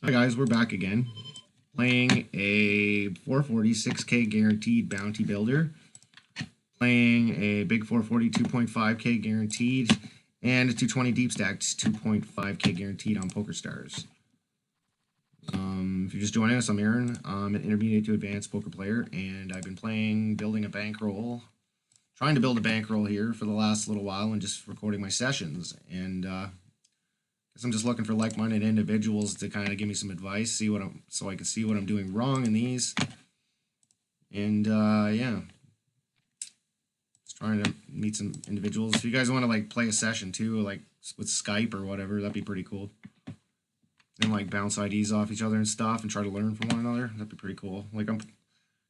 Hi guys, we're back again. Playing a 440 6K guaranteed bounty builder. Playing a big 440 2.5K guaranteed. And a 220 deep stacked 2.5K guaranteed on PokerStars. If you're just joining us, I'm Aaron. I'm an intermediate to advanced poker player, and I've been building a bankroll. Trying to build a bankroll here for the last little while and just recording my sessions. And I'm just looking for like-minded individuals to kind of give me some advice, so I can see what I'm doing wrong in these. And yeah, just trying to meet some individuals. If you guys want to like play a session too, like with Skype or whatever, that'd be pretty cool. And like bounce IDs off each other and stuff, and try to learn from one another. That'd be pretty cool. Like I'm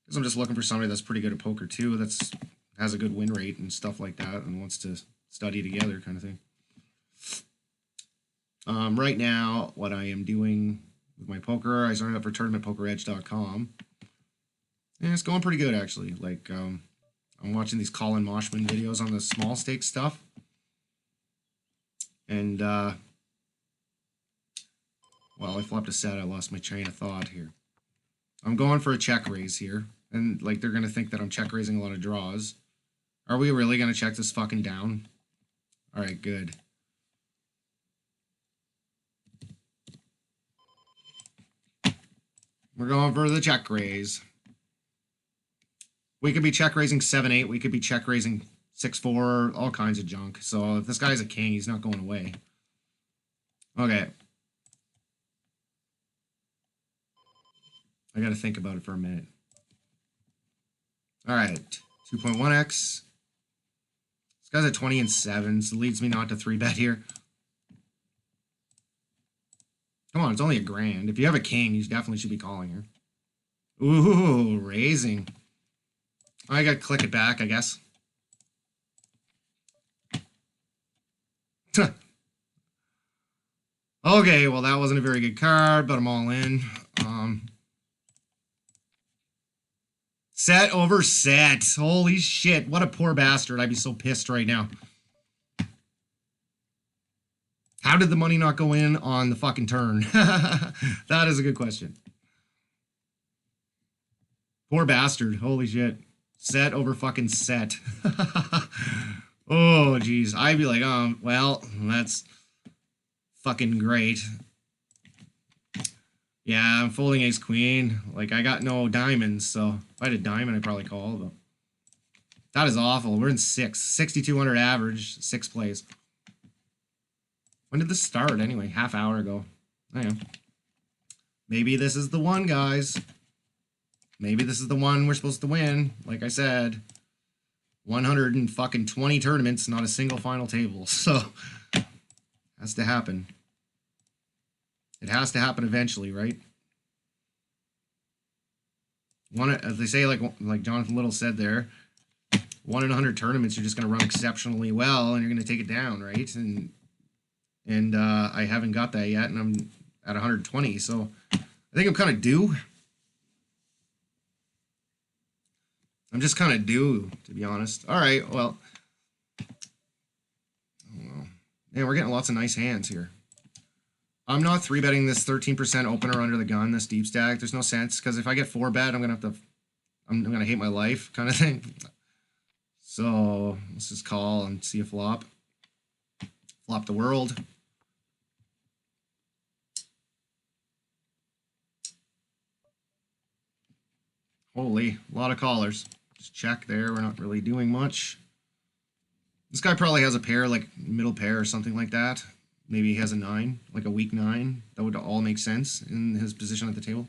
just looking for somebody that's pretty good at poker too, that's has a good win rate and stuff like that, and wants to study together, kind of thing. Right now, what I am doing with my poker, I signed up for tournamentpokeredge.com, and it's going pretty good actually. Like I'm watching these Colin Moshman videos on the small stake stuff, and well, I flopped a set. I lost my train of thought here. I'm going for a check raise here, and like they're gonna think that I'm check raising a lot of draws. Are we really gonna check this fucking down? All right, good. We're going for the check raise. We could be check raising 7-8. We could be check raising 6-4. All kinds of junk. So if this guy's a king, he's not going away. Okay. I got to think about it for a minute. All right. 2.1x. This guy's at 20 and 7, so leads me not to 3-bet here. Come on, it's only $1,000. If you have a king, you definitely should be calling here. Ooh, raising. I gotta click it back, I guess. Okay, well, that wasn't a very good card, but I'm all in. Set over set. Holy shit, what a poor bastard. I'd be so pissed right now. How did the money not go in on the fucking turn? That is a good question. Poor bastard. Holy shit. Set over fucking set. Oh, geez. I'd be like, well, that's fucking great. Yeah, I'm folding ace queen. Like, I got no diamonds, so if I had a diamond, I'd probably call, but that is awful. We're in 6. 6,200 average, 6 plays. When did this start, anyway? Half hour ago. I know. Maybe this is the one, guys. Maybe this is the one we're supposed to win. Like I said, 120 tournaments, not a single final table. So, has to happen. It has to happen eventually, right? As they say, like Jonathan Little said there, 1 in 100 tournaments, you're just going to run exceptionally well, and you're going to take it down, right? And I haven't got that yet, and I'm at 120, so I think I'm kind of due. I'm just kind of due, to be honest. All right, well. Yeah, we're getting lots of nice hands here. I'm not 3-betting this 13% opener under the gun, this deep stack. There's no sense, because if I get 4-bet, I'm gonna hate my life, kind of thing. So let's just call and see a flop. Flop the world. Holy, a lot of callers. Just check there. We're not really doing much. This guy probably has a pair, like middle pair or something like that. Maybe he has a 9, like a weak 9. That would all make sense in his position at the table.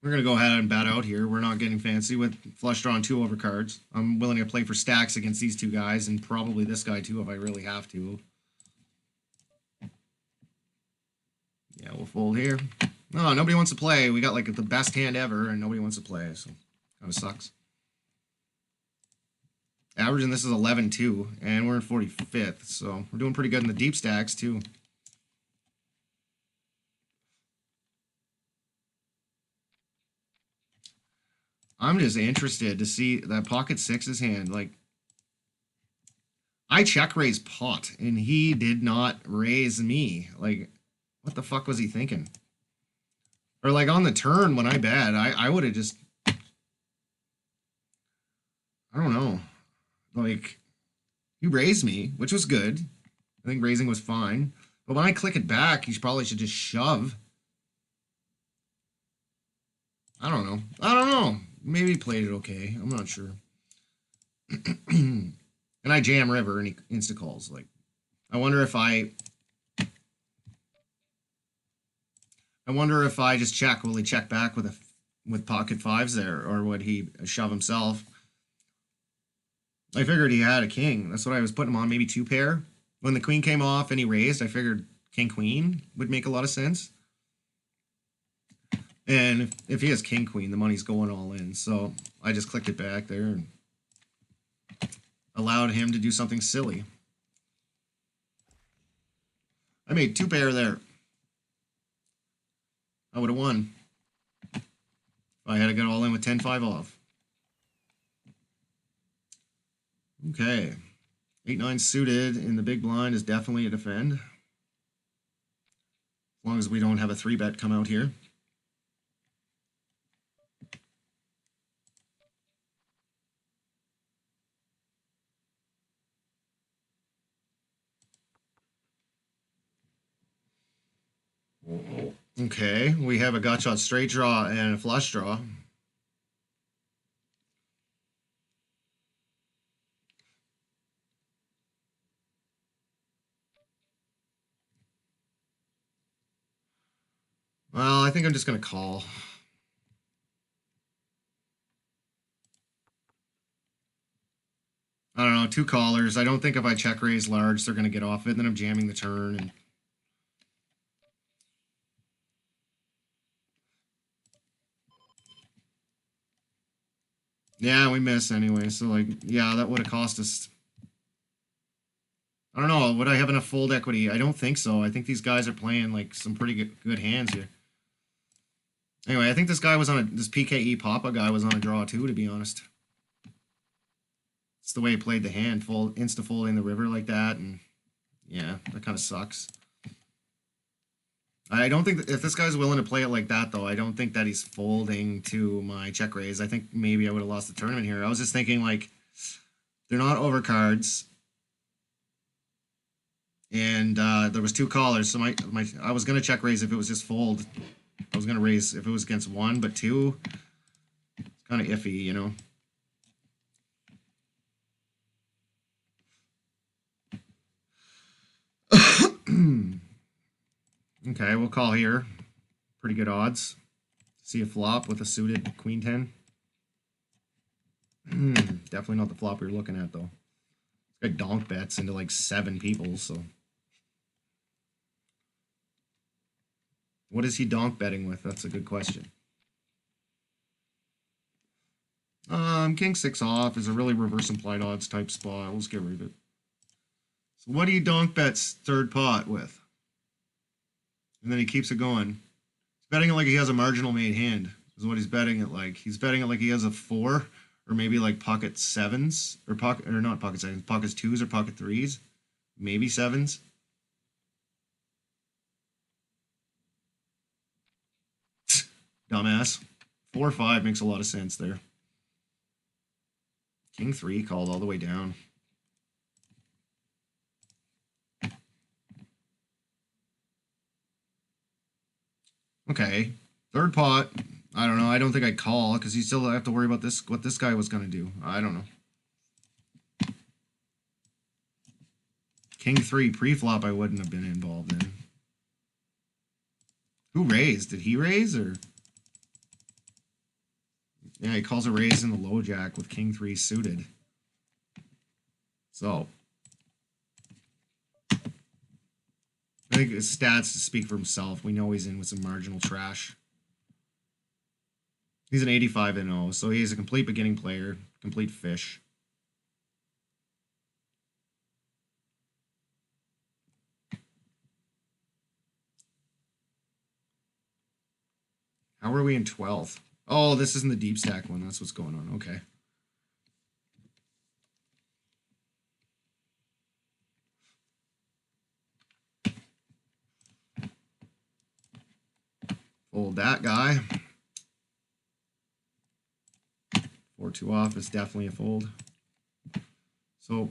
We're going to go ahead and bat out here. We're not getting fancy with flush draw and 2 overcards. I'm willing to play for stacks against these two guys, and probably this guy too if I really have to. Yeah, we'll fold here. No, nobody wants to play. We got like the best hand ever, and nobody wants to play, so kind of sucks. Average in this is 11-2, and we're in 45th, so we're doing pretty good in the deep stacks too. I'm just interested to see that pocket 6's hand. Like, I check raised pot, and he did not raise me. Like, what the fuck was he thinking? Or like on the turn when I bet, I would have just, I don't know. Like, he raised me, which was good. I think raising was fine. But when I click it back, he probably should just shove. I don't know. I don't know. Maybe he played it okay. I'm not sure. And I jam river and he insta calls. Like, I wonder if I just check. Will he check back with pocket fives there, or would he shove himself? I figured he had a king. That's what I was putting him on. Maybe two pair. When the queen came off and he raised, I figured king queen would make a lot of sense. And if he has king queen, the money's going all in. So I just clicked it back there and allowed him to do something silly. I made two pair there. I would have won if I had to get all in with 10-5 off. Okay. 8-9 suited in the big blind is definitely a defend. As long as we don't have a 3-bet come out here. Okay, we have a gut shot straight draw and a flush draw. Well, I think I'm just going to call. I don't know, two callers. I don't think if I check raise large, they're going to get off it. And then I'm jamming the turn. And yeah, we miss anyway. So, like, yeah, that would have cost us. I don't know. Would I have enough fold equity? I don't think so. I think these guys are playing, like, some pretty good hands here. Anyway, I think this guy was on this PKE Papa guy was on a draw too, to be honest. It's the way he played the hand, insta-folding the river like that, and yeah, that kind of sucks. I don't think if this guy's willing to play it like that, though, I don't think that he's folding to my check raise. I think maybe I would have lost the tournament here. I was just thinking, like, they're not overcards. And there was two callers, so I was going to check raise if it was just fold. I was going to raise if it was against one, but two, it's kind of iffy, you know. Okay, we'll call here. Pretty good odds. See a flop with a suited queen 10. Definitely not the flop we were looking at, though. This guy donk bets into like 7 people, so. What is he donk betting with? That's a good question. King 6 off is a really reverse implied odds type spot. Let's get rid of it. So what do you donk bets third pot with? And then he keeps it going. He's betting it like he has a marginal made hand, is what he's betting it like. He's betting it like he has a 4, or maybe like pocket 7s, or not pocket 7s, pockets 2s or pocket 3s, maybe 7s. Dumbass. 4-5 makes a lot of sense there. King 3 called all the way down. Okay, third pot. I don't know. I don't think I'd call because you still have to worry about this. What this guy was going to do. I don't know. King 3 pre-flop. I wouldn't have been involved in. Who raised? Did he raise or? Yeah, he calls a raise in the low jack with King 3 suited. So I think his stats speak for himself. We know he's in with some marginal trash. He's an 85-0, so he's a complete beginning player, complete fish. How are we in 12th? Oh, this isn't the deep stack one. That's what's going on. Okay. Fold that guy. 4-2 off is definitely a fold. So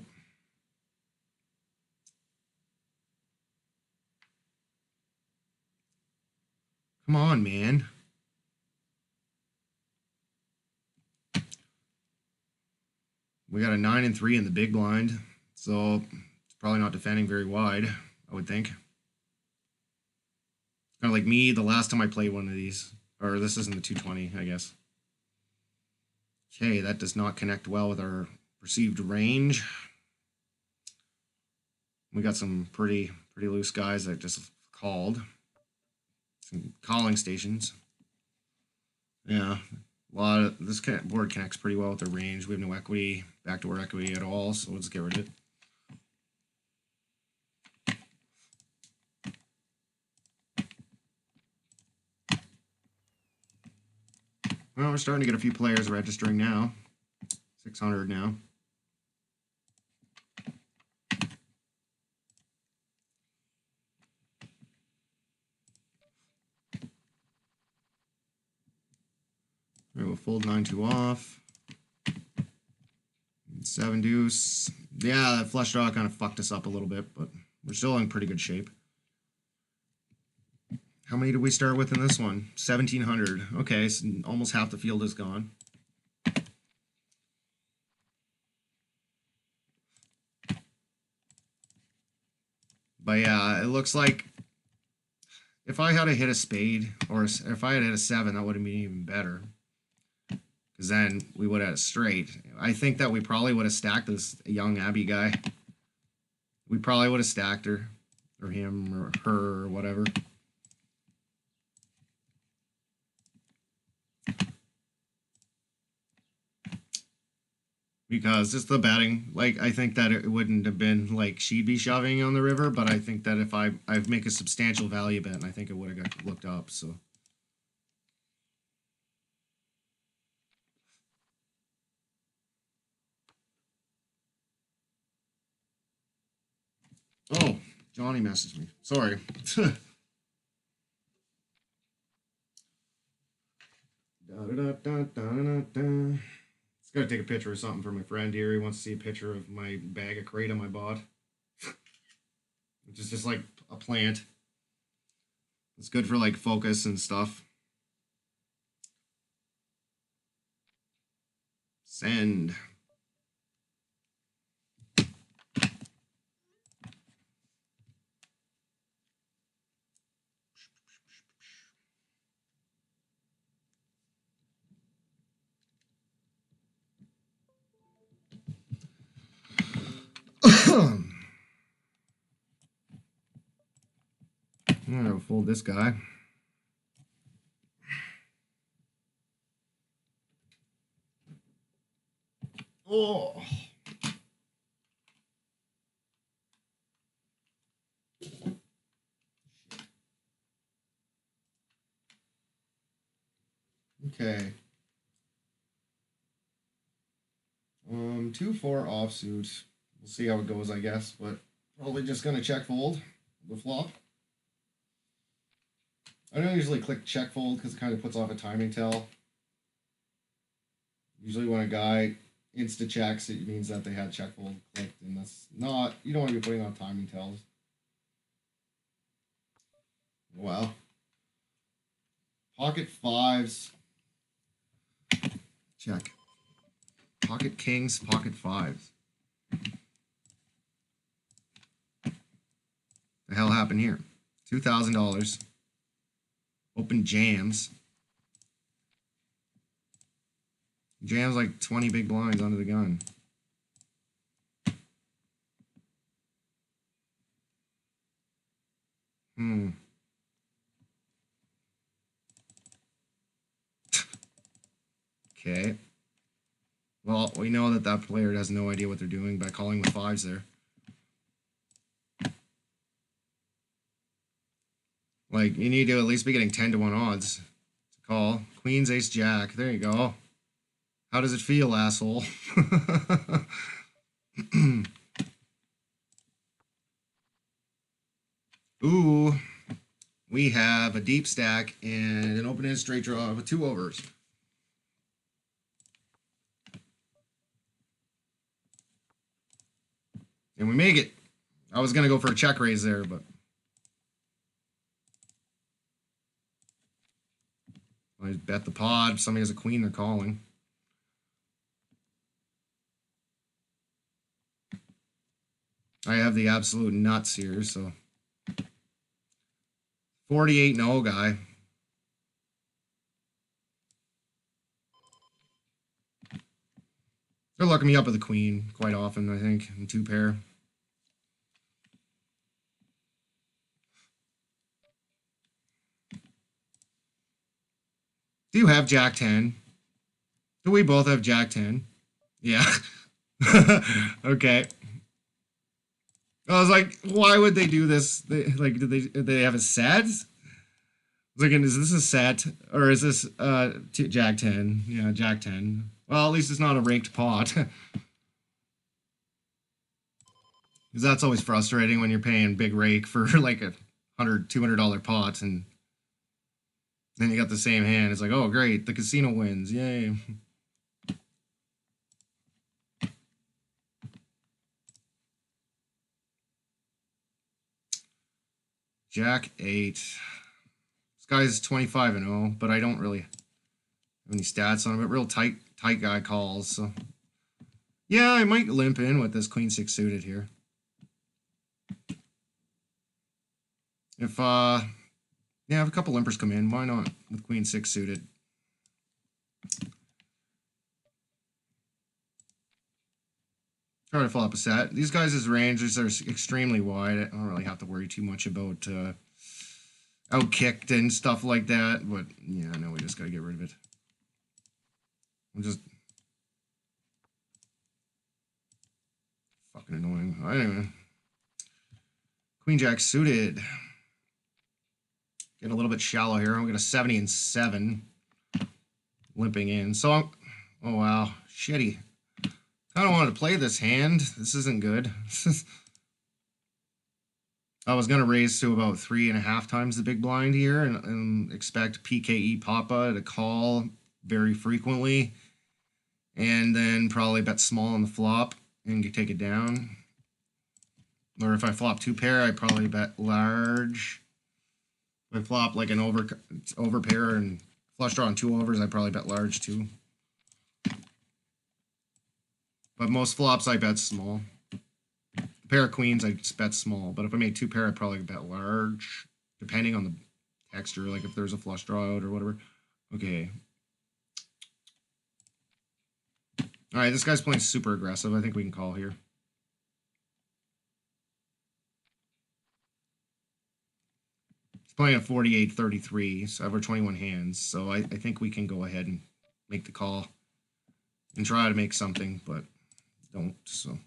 come on, man. We got a 9 and 3 in the big blind, so it's probably not defending very wide, I would think. Kind of like me the last time I played one of these. Or this isn't the 220, I guess. Okay, that does not connect well with our perceived range. We got some pretty loose guys that just called. Some calling stations. Yeah, a lot of this board connects pretty well with the range. We have no equity, backdoor equity at all, so let's get rid of it. Well, we're starting to get a few players registering now. 600 now. All right, we'll fold 9-2 off. 7 deuce. Yeah, that flush draw kind of fucked us up a little bit, but we're still in pretty good shape. How many did we start with in this one? 1,700. Okay, so almost half the field is gone. But yeah, it looks like if I had hit a spade, or if I had hit a 7, that would have been even better. Because then we would have had a straight. I think that we probably would have stacked this young Abby guy. We probably would have stacked her, or him, or her, or whatever. Because just the betting, like, I think that it wouldn't have been like she'd be shoving on the river, but I think that if I make a substantial value bet, and I think it would have got looked up, so. Oh, Johnny messaged me. Sorry. Just gotta take a picture of something for my friend here. He wants to see a picture of my bag of kratom I bought. Which is just like a plant. It's good for like focus and stuff. Send. I'm gonna fold this guy. Oh. Okay. 2-4 offsuit. We'll see how it goes, I guess, but probably just gonna check fold the flop. I don't usually click check fold because it kind of puts off a timing tell. Usually when a guy insta checks, it means that they had check fold clicked, and that's not, you don't want to be putting on timing tells. Well, pocket fives. Check. Pocket kings, pocket fives. The hell happened here? $2,000. Open jams. Jams like 20 big blinds under the gun. Okay. Well, we know that that player has no idea what they're doing by calling with fives there. Like, you need to at least be getting 10-1 odds to call. Queens, ace, jack. There you go. How does it feel, asshole? Ooh. we have a deep stack and an open-ended straight draw with 2 overs. And we make it. I was going to go for a check raise there, but I bet the pod. Somebody has a queen, they're calling. I have the absolute nuts here, so 48 no guy. They're looking me up with the queen quite often, I think, in 2 pair. Do you have Jack 10? Do we both have Jack 10? Yeah. Okay. I was like, why would they do this? Did they have a set? I was like, is this a set or is this Jack 10? Yeah, Jack 10. Well, at least it's not a ranked pot. Because that's always frustrating when you're paying big rake for like a $100-$200 pot and then you got the same hand. It's like, oh great, the casino wins, yay. Jack 8. This guy's 25-0, but I don't really have any stats on him. But real tight guy calls. So yeah, I might limp in with this queen 6 suited here. If yeah, if a couple limpers come in, why not with queen 6 suited? Try to flop a set. These guys' ranges are extremely wide. I don't really have to worry too much about outkicked and stuff like that. But yeah, no, we just gotta get rid of it. I'm just fucking annoying. Anyway, queen jack suited. Getting a little bit shallow here. I'm gonna 70 and 7, limping in. So I'm, oh wow, shitty. I don't want to play this hand. This isn't good. I was going to raise to about 3.5 times the big blind here and expect PKE Papa to call very frequently. And then probably bet small on the flop and take it down. Or if I flop 2 pair, I probably bet large. If I flop like an over pair and flush draw on 2 overs, I probably bet large too. But most flops I bet small. A pair of queens I just bet small. But if I made 2 pair, I'd probably bet large. Depending on the texture, like if there's a flush draw out or whatever. Okay. Alright, this guy's playing super aggressive. I think we can call here. He's playing a 48-33, so over 21 hands. So I think we can go ahead and make the call. And try to make something, but don't, so.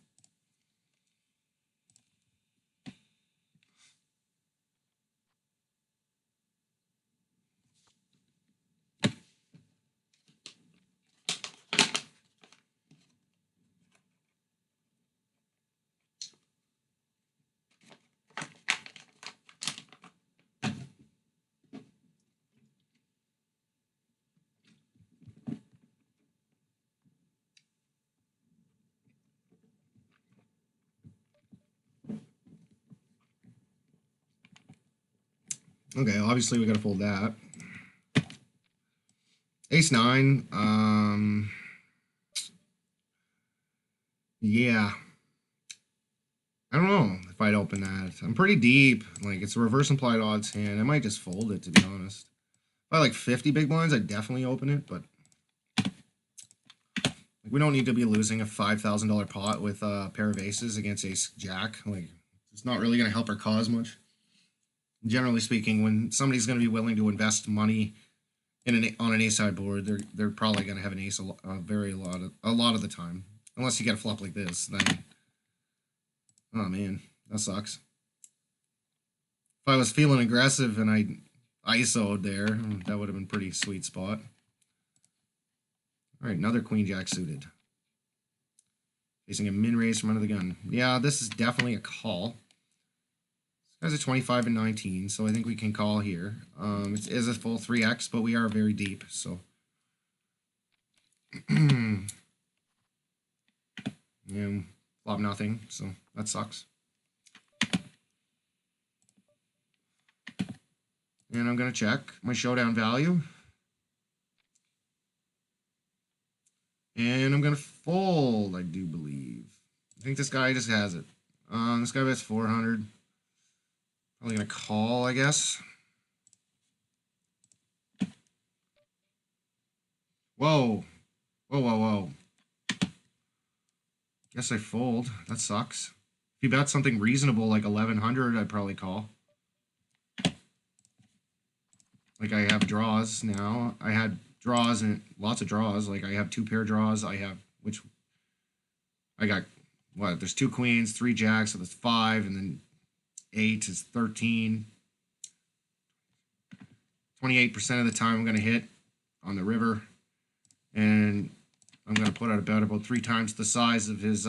Okay, obviously we gotta fold that. Ace 9, yeah. I don't know if I'd open that. I'm pretty deep. Like, it's a reverse implied odds hand. I might just fold it, to be honest. If I like 50 big blinds, I'd definitely open it, but like, we don't need to be losing a $5,000 pot with a pair of aces against ace jack. Like, it's not really going to help our cause much. Generally speaking, when somebody's going to be willing to invest money in on an ace side board, they're probably going to have an ace a lot of the time. Unless you get a flop like this, then oh man, that sucks. If I was feeling aggressive and I ISO'd there, that would have been a pretty sweet spot. All right, another queen jack suited. Facing a min raise from under the gun. Yeah, this is definitely a call. Has a 25 and 19, so I think we can call here. It is a full 3x, but we are very deep, so. And flop nothing, so that sucks. And I'm going to check my showdown value. And I'm going to fold, I do believe. I think this guy just has it. This guy bets 400. Probably going to call, I guess. Whoa. Whoa, whoa, whoa. Guess I fold. That sucks. If you bet something reasonable like 1100, I'd probably call. Like I have draws now. I had draws and lots of draws. Like I have 2 pair draws. I have, which I got, what? There's 2 queens, 3 jacks, so that's 5, and then 8 is 13. 28% of the time I'm going to hit on the river. And I'm going to put out a bet about 3 times the size of his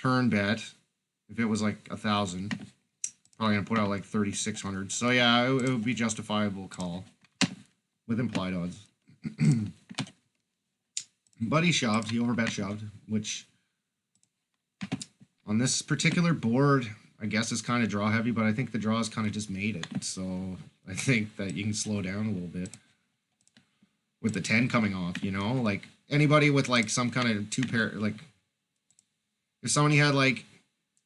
turn bet. If it was like 1,000, probably going to put out like 3,600. So yeah, it would be justifiable call with implied odds. But he shoved. He overbet shoved, which on this particular board, I guess is kind of draw heavy, but I think the draws kind of just made it. So I think that you can slow down a little bit with the 10 coming off, you know? Like anybody with like some kind of 2 pair, like if somebody had like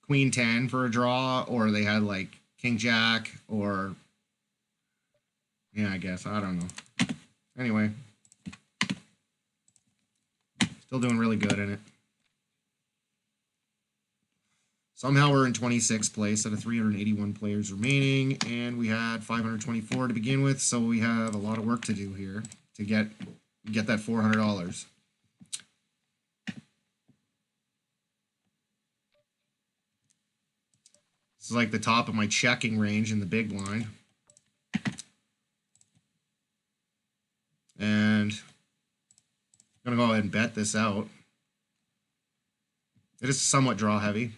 queen 10 for a draw, or they had like king jack, or yeah, I guess, I don't know. Anyway, still doing really good in it. Somehow we're in 26th place out of 381 players remaining, and we had 524 to begin with, so we have a lot of work to do here to get that $400. This is like the top of my checking range in the big blind. And I'm going to go ahead and bet this out. It is somewhat draw heavy.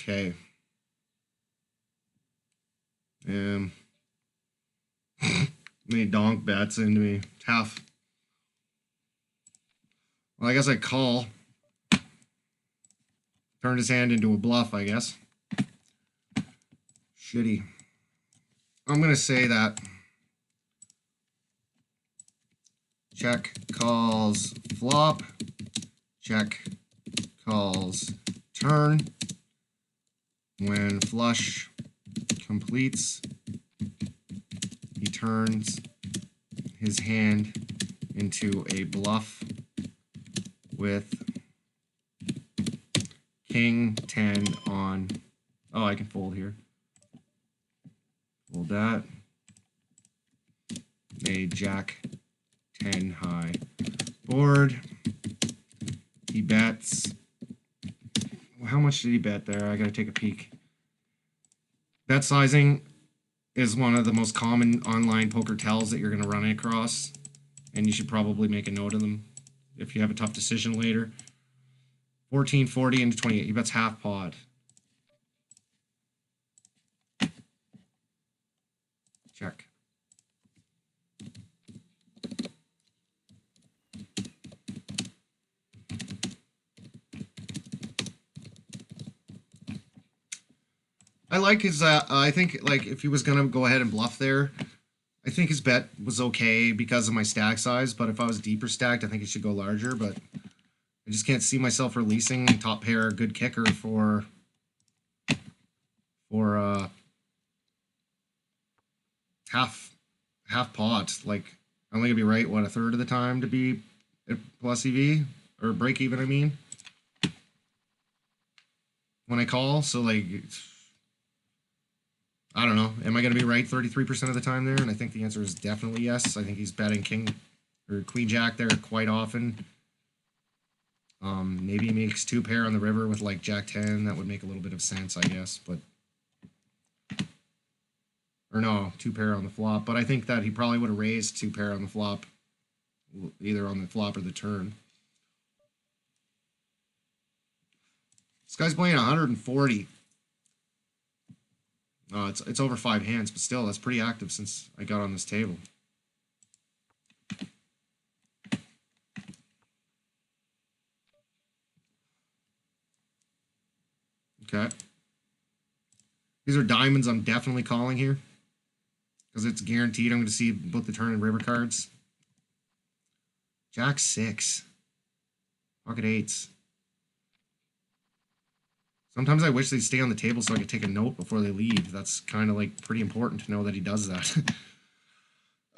Okay. Many donk bets into me. Tough. Well, I guess I call. Turned his hand into a bluff, I guess. Shitty. I'm going to say that check calls flop. Check calls turn. When flush completes, he turns his hand into a bluff with king 10 on. Oh, I can fold here. Fold that. A jack 10 high board. He bets. How much did he bet there? I gotta take a peek. Bet sizing is one of the most common online poker tells that you're gonna run across, and you should probably make a note of them if you have a tough decision later. 14, 40 into 28. He bets half pot. Check. I like his, I think, like, if he was going to go ahead and bluff there, I think his bet was okay because of my stack size, but if I was deeper stacked, I think it should go larger, but I just can't see myself releasing top pair good kicker for half pot. Like, I'm only going to be right, what, a third of the time to be at plus EV, or break even, I mean, when I call, so, like, I don't know. Am I going to be right 33% of the time there? And I think the answer is definitely yes. I think he's betting king or queen jack there quite often. Maybe he makes 2 pair on the river with like Jack 10. That would make a little bit of sense, I guess. But or no, 2 pair on the flop. But I think that he probably would have raised 2 pair on the flop, either on the flop or the turn. This guy's playing 140. It's over 5 hands, but still, that's pretty active since I got on this table. Okay. These are diamonds I'm definitely calling here, because it's guaranteed I'm going to see both the turn and river cards. Jack 6. Pocket 8s. Sometimes I wish they'd stay on the table so I could take a note before they leave. That's kind of like pretty important to know that he does that.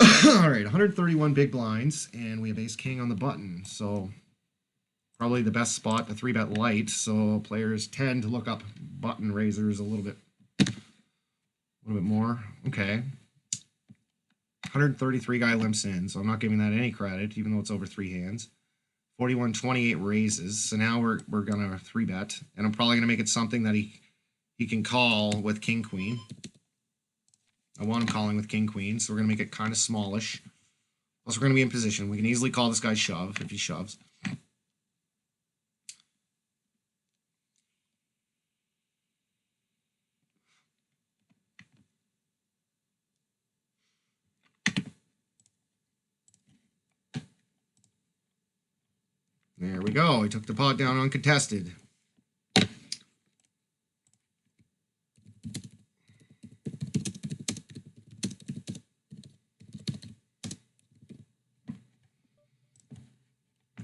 All right, 131 big blinds, and we have ace king on the button. So probably the best spot to 3-bet light. So players tend to look up button raisers a little bit more. Okay. 133 guy limps in, so I'm not giving that any credit, even though it's over 3 hands. 41-28 raises, so now we're gonna 3-bet, and I'm probably gonna make it something that he can call with king queen. I want him calling with king queen, so we're gonna make it kind of smallish. Plus, we're gonna be in position. We can easily call this guy shove if he shoves. There we go. He took the pot down uncontested.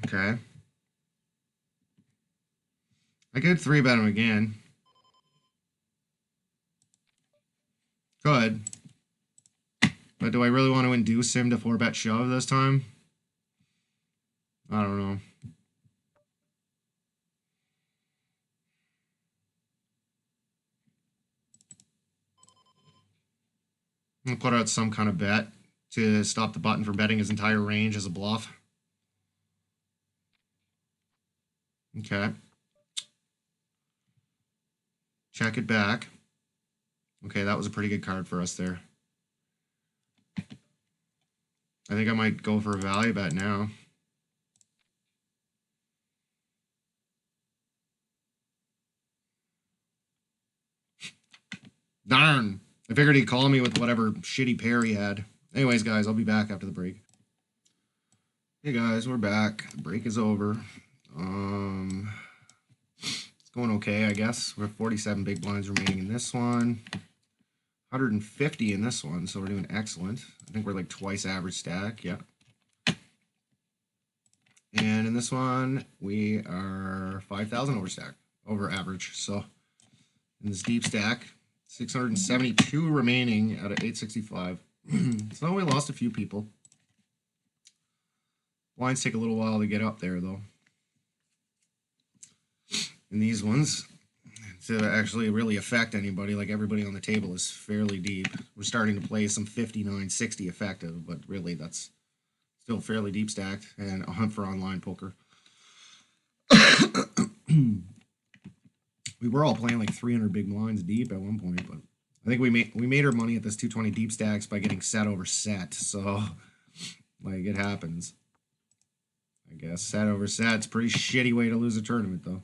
Okay. I could 3-bet him again. Could. But do I really want to induce him to 4-bet shove this time? I don't know. I'll put out some kind of bet to stop the button from betting his entire range as a bluff. Okay. Check it back. Okay, that was a pretty good card for us there. I think I might go for a value bet now. Darn! I figured he'd call me with whatever shitty pair he had. Anyways, guys, I'll be back after the break. Hey guys, we're back. The break is over. It's going okay, I guess. We have 47 big blinds remaining in this one. 150 in this one, so we're doing excellent. I think we're like twice average stack, yeah. And in this one, we are 5,000 over average. So in this deep stack, 672 remaining out of 865. So we lost a few people. Blinds take a little while to get up there, though. In these ones, to actually really affect anybody, like everybody on the table is fairly deep. We're starting to play some 59, 60 effective, but really that's still fairly deep stacked, and a hunt for online poker. We were all playing like 300 big blinds deep at one point, but I think we made our money at this 220 deep stacks by getting set over set. So, like, it happens. I guess set over set's a pretty shitty way to lose a tournament, though.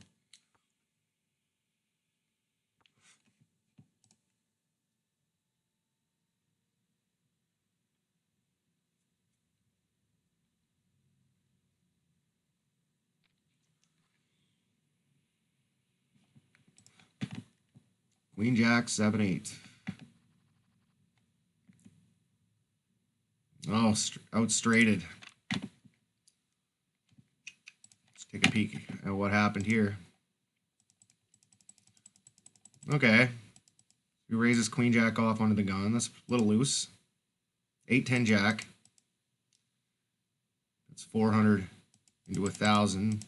Queen Jack 7-8. Oh, out straighted. Let's take a peek at what happened here. Okay. He raises Queen Jack off onto the gun. That's a little loose. 8-10 Jack. That's 400 into 1,000.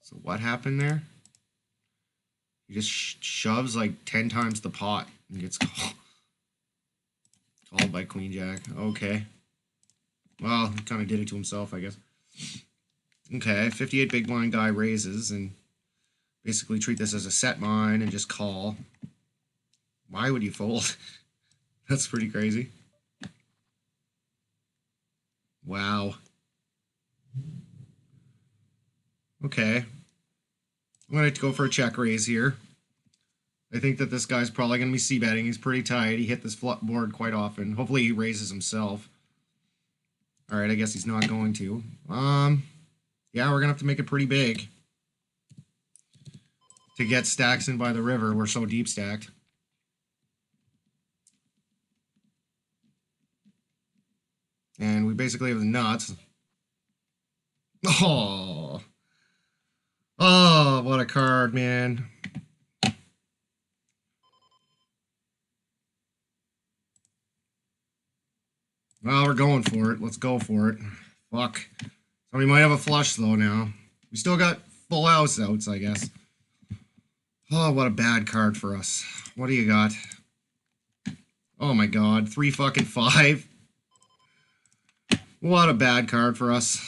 So what happened there? He just shoves like 10 times the pot and gets called by Queen Jack. Okay. Well, he kind of did it to himself, I guess. Okay, 58 big blind guy raises and basically treat this as a set mine and just call. Why would you fold? That's pretty crazy. Wow. Okay. I'm going to go for a check raise here. I think that this guy's probably going to be c-betting. He's pretty tight. He hit this board quite often. Hopefully he raises himself. All right, I guess he's not going to. Yeah, we're going to have to make it pretty big to get stacks in by the river. We're so deep stacked. And we basically have the nuts. Oh. Oh, what a card, man. Well, we're going for it. Let's go for it. Fuck. So we might have a flush, though, now. We still got full house outs, I guess. Oh, what a bad card for us. What do you got? Oh, my God. 3 fucking 5. What a bad card for us.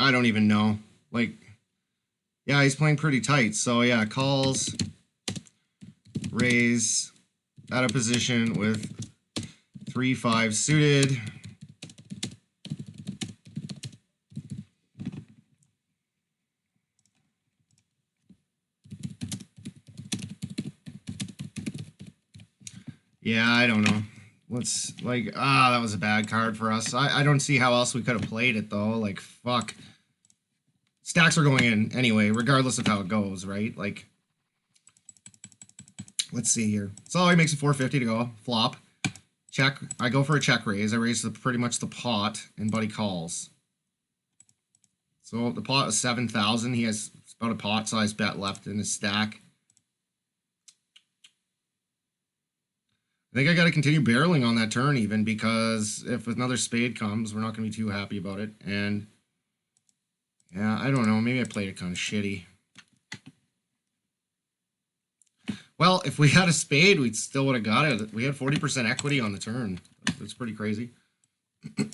I don't even know. Like, yeah, he's playing pretty tight. So, yeah, calls, raise, out of position with 3-5 suited. Yeah, I don't know. Let's, like, that was a bad card for us. I don't see how else we could have played it, though. Like, fuck. Stacks are going in anyway, regardless of how it goes, right? Like, let's see here. So he makes it 450 to go. Flop. Check. I go for a check raise. I raise pretty much the pot, and Buddy calls. So the pot is 7,000. He has about a pot-sized bet left in his stack. I think I got to continue barreling on that turn even, because if another spade comes, we're not going to be too happy about it. And yeah, I don't know. Maybe I played it kind of shitty. Well, if we had a spade, we still would have got it. We had 40% equity on the turn. That's pretty crazy. Would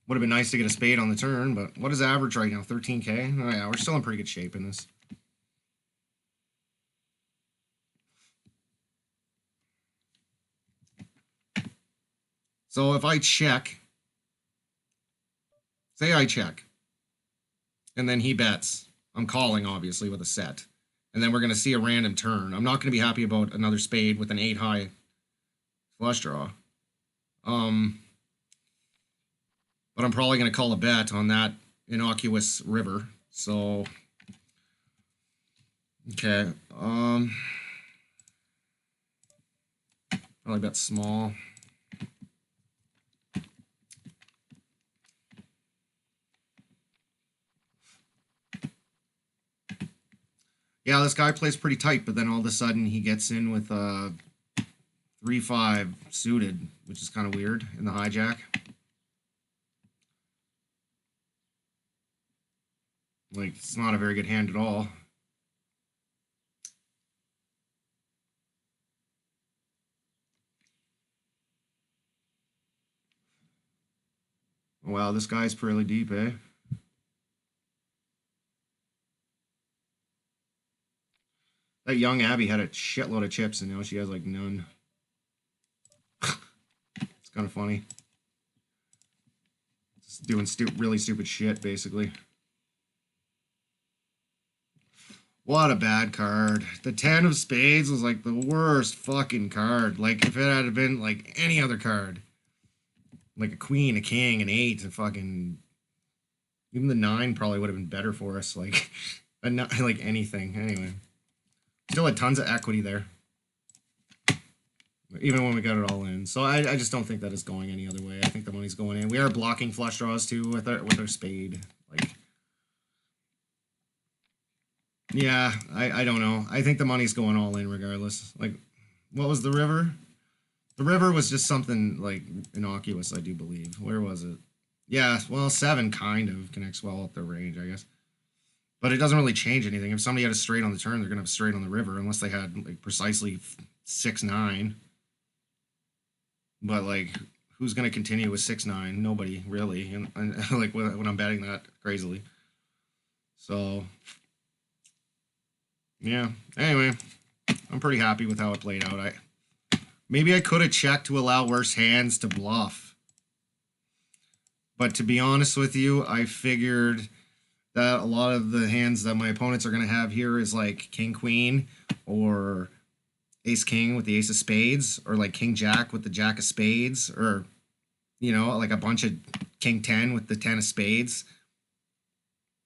have been nice to get a spade on the turn, but what is average right now? 13K? Oh, yeah, we're still in pretty good shape in this. So if I check, say I check, and then he bets, I'm calling, obviously, with a set. And then we're going to see a random turn. I'm not going to be happy about another spade with an 8-high flush draw. But I'm probably going to call a bet on that innocuous river. So, okay. Probably bet small. Yeah, this guy plays pretty tight, but then all of a sudden he gets in with a 3-5 suited, which is kind of weird in the hijack. Like, it's not a very good hand at all. Wow, this guy's pretty deep, eh? That young Abby had a shitload of chips, and now she has, like, none. It's kind of funny. Just doing really stupid shit, basically. What a bad card. The 10 of spades was, like, the worst fucking card. Like, if it had been, like, any other card. Like a queen, a king, an 8, a fucking... Even the 9 probably would have been better for us. Like, like anything. Anyway. Still had tons of equity there. Even when we got it all in. So I just don't think that is going any other way. I think the money's going in. We are blocking flush draws, too, with our spade. Like... Yeah, I don't know. I think the money's going all in regardless. Like, What was the river? The river was just something like innocuous, I do believe. Where was it? Yeah, well, 7 kind of connects well up their range, I guess. But it doesn't really change anything. If somebody had a straight on the turn, they're going to have a straight on the river, unless they had like precisely 6-9. But like, who's going to continue with 6-9? Nobody, really. And like when I'm betting that crazily. So, yeah. Anyway, I'm pretty happy with how it played out. Maybe I could have checked to allow worse hands to bluff. But to be honest with you, I figured that a lot of the hands that my opponents are going to have here is like King Queen or Ace King with the Ace of Spades, or like King Jack with the Jack of Spades, or, you know, like a bunch of King 10 with the 10 of Spades,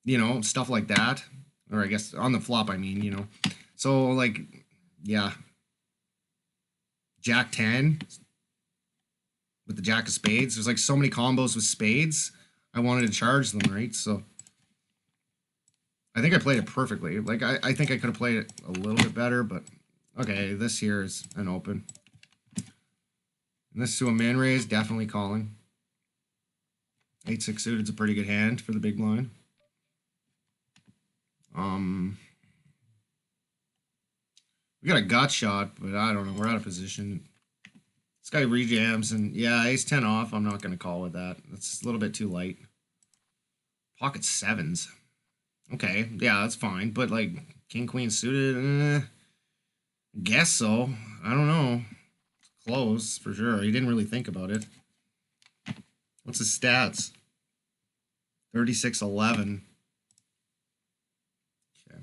you know, stuff like that. Or I guess on the flop, I mean, you know. So, like, yeah. Jack 10 with the Jack of Spades. There's like so many combos with spades. I wanted to charge them, right? So I think I played it perfectly. Like, I think I could have played it a little bit better, but okay, this here is an open. And this to a min raise, definitely calling. 8-6 suited is a pretty good hand for the big blind. We got a gut shot, but I don't know. We're out of position. This guy rejams, and yeah, ace 10 off. I'm not going to call with that. That's a little bit too light. Pocket sevens. Okay, yeah, that's fine. But like king queen suited, guess so. I don't know. Close for sure. He didn't really think about it. What's his stats? 36-11. Okay.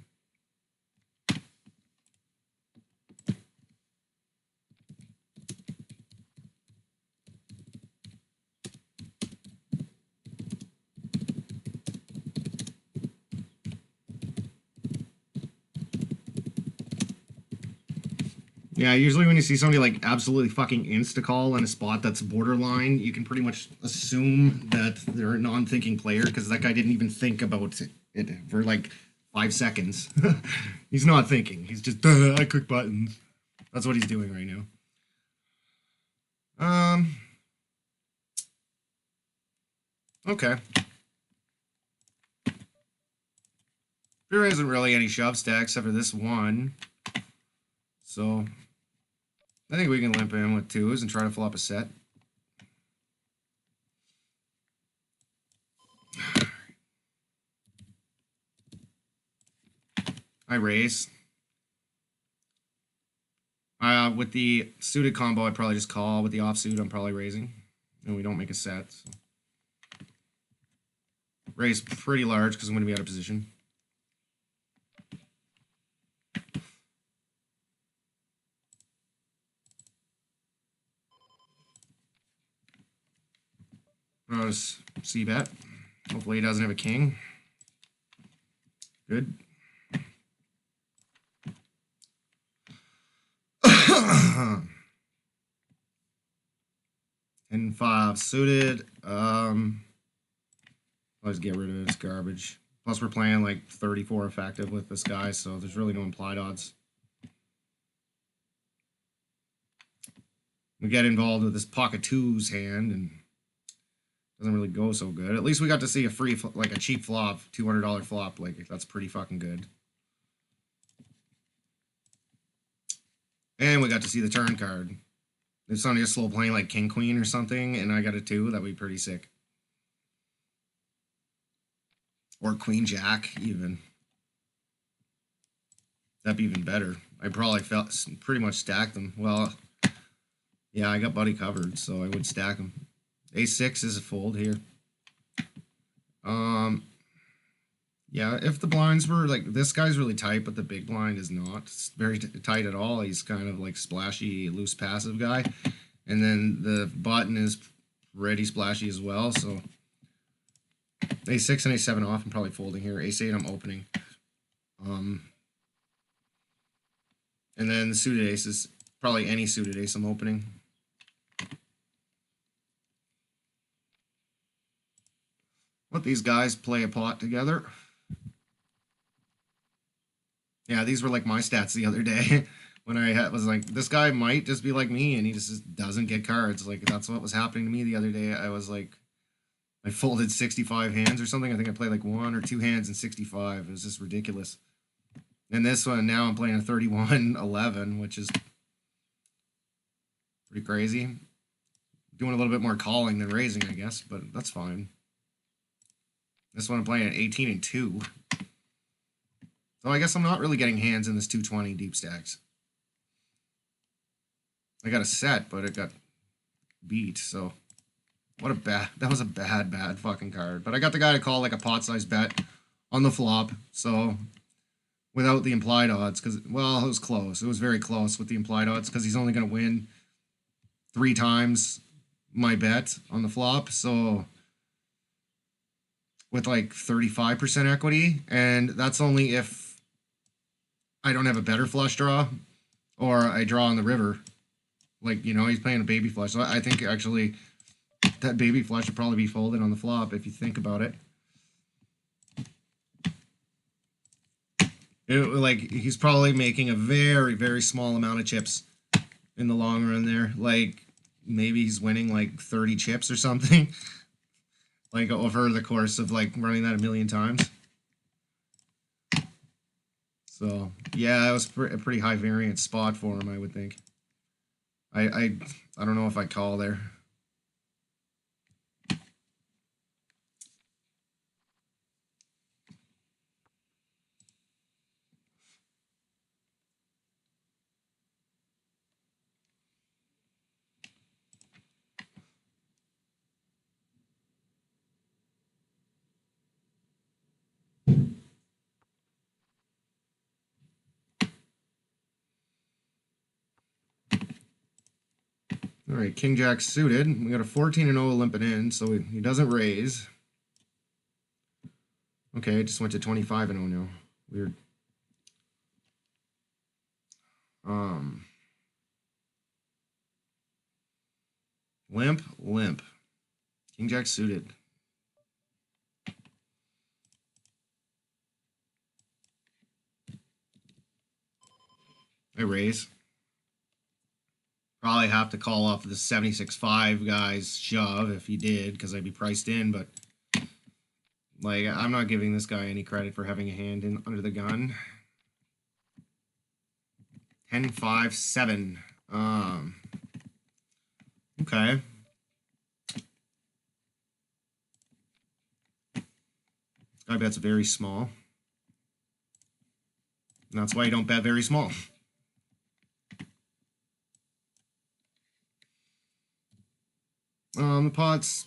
Yeah, usually when you see somebody like absolutely fucking insta-call in a spot that's borderline, you can pretty much assume that they're a non-thinking player because that guy didn't even think about it for like 5 seconds. He's not thinking. He's just, I click buttons. That's what he's doing right now. Okay. There isn't really any shove stack except for this one. So I think we can limp in with 2s and try to flop a set. I raise. With the suited combo, I'd probably just call. With the offsuit, I'm probably raising. And we don't make a set. So. Raise pretty large because I'm going to be out of position. Rose c-bet. Hopefully he doesn't have a king. Good. And 5 suited. Let's get rid of it. It's garbage. Plus we're playing like 34 effective with this guy, so there's really no implied odds. We get involved with this pocket 2s hand and doesn't really go so good. At least we got to see a free, like a cheap flop, $200 flop. Like, that's pretty fucking good. And we got to see the turn card. If somebody is slow playing like king queen or something, and I got a 2, that'd be pretty sick. Or queen jack even. That'd be even better. I probably felt pretty much stacked them. Well, yeah, I got buddy covered, so I would stack them. A6 is a fold here. Yeah, if the blinds were like, this guy's really tight, but the big blind is not very tight at all. He's kind of like splashy, loose passive guy. And then the button is pretty splashy as well, so A6 and A7 off, I'm probably folding here. Ace8 I'm opening. And then the suited aces, probably any suited ace I'm opening. Let these guys play a pot together. Yeah, these were like my stats the other day when I was like, this guy might just be like me, and he just doesn't get cards. Like, that's what was happening to me the other day. I was like, I folded 65 hands or something. I think I played like 1 or 2 hands in 65. It was just ridiculous. And this one, now I'm playing a 31-11, which is pretty crazy. Doing a little bit more calling than raising, I guess, but that's fine. This one I'm playing at 18-2. So I guess I'm not really getting hands in this 220 deep stacks. I got a set, but it got beat, so that was a bad fucking card. But I got the guy to call like a pot-sized bet on the flop, so without the implied odds, because, well, it was close. It was very close with the implied odds, because he's only going to win 3 times my bet on the flop, so with like 35% equity, and that's only if I don't have a better flush draw, or I draw on the river. Like, you know, he's playing a baby flush. So I think actually that baby flush would probably be folded on the flop if you think about it. Like, he's probably making a very, very small amount of chips in the long run there. Like, maybe he's winning like 30 chips or something. Like, over the course of like running that a million times. So, yeah, it was a pretty high variance spot for him, I would think. I don't know if I call there. All right, King Jack suited. We got a 14-0 limping in, so he doesn't raise. Okay, it just went to 25-0 now. Weird. Limp. King Jack suited. I raise. Probably have to call off the 76.5 guy's shove if he did, because I'd be priced in, but like, I'm not giving this guy any credit for having a hand in under the gun. 10-5-7. Okay. This guy bets very small. And that's why you don't bet very small. The pot's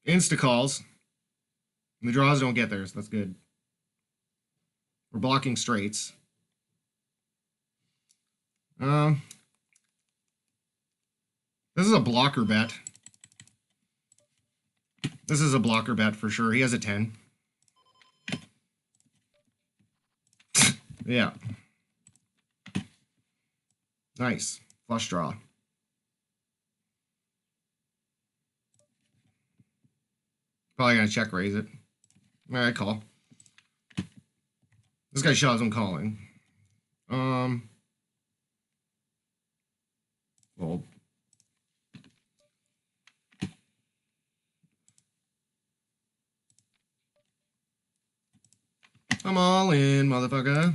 insta calls. And the draws don't get there, so that's good. We're blocking straights. This is a blocker bet. This is a blocker bet for sure. He has a 10. Yeah. Nice. Flush draw. Probably gonna check raise it. Alright, call. This guy shoves, I'm calling. Fold. I'm all in, motherfucker.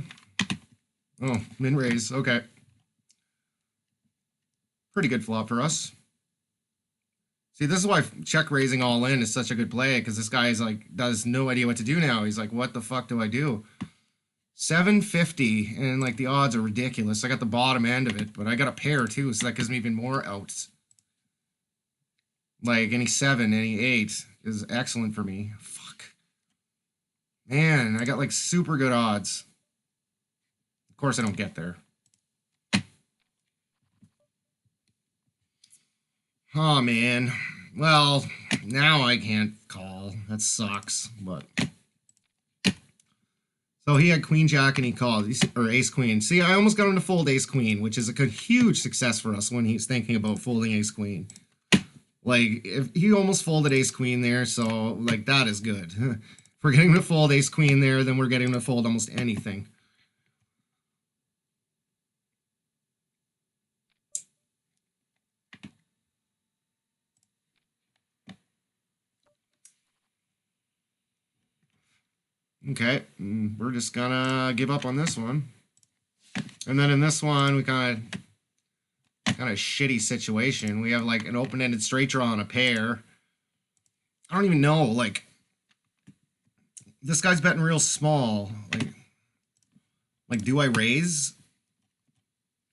Oh, min raise. Okay. Pretty good flop for us. See, this is why check raising all in is such a good play, because this guy is like, does no idea what to do now. He's like, what the fuck do I do? 750, and like the odds are ridiculous. I got the bottom end of it, but I got a pair too, so that gives me even more outs. Like any 7, any 8 is excellent for me. Fuck. Man, I got like super good odds. Of course I don't get there. Oh, man. Well, now I can't call. That sucks, but... So he had Queen Jack and he called, or Ace Queen. See, I almost got him to fold Ace Queen, which is a huge success for us when he's thinking about folding Ace Queen. Like, if he almost folded Ace Queen there, so, like, that is good. If we're getting to fold ace queen there, then we're getting to fold almost anything. Okay, we're just gonna give up on this one. And then in this one, we kind of shitty situation. We have like an open-ended straight draw on a pair. I don't even know, like, this guy's betting real small. Like, do I raise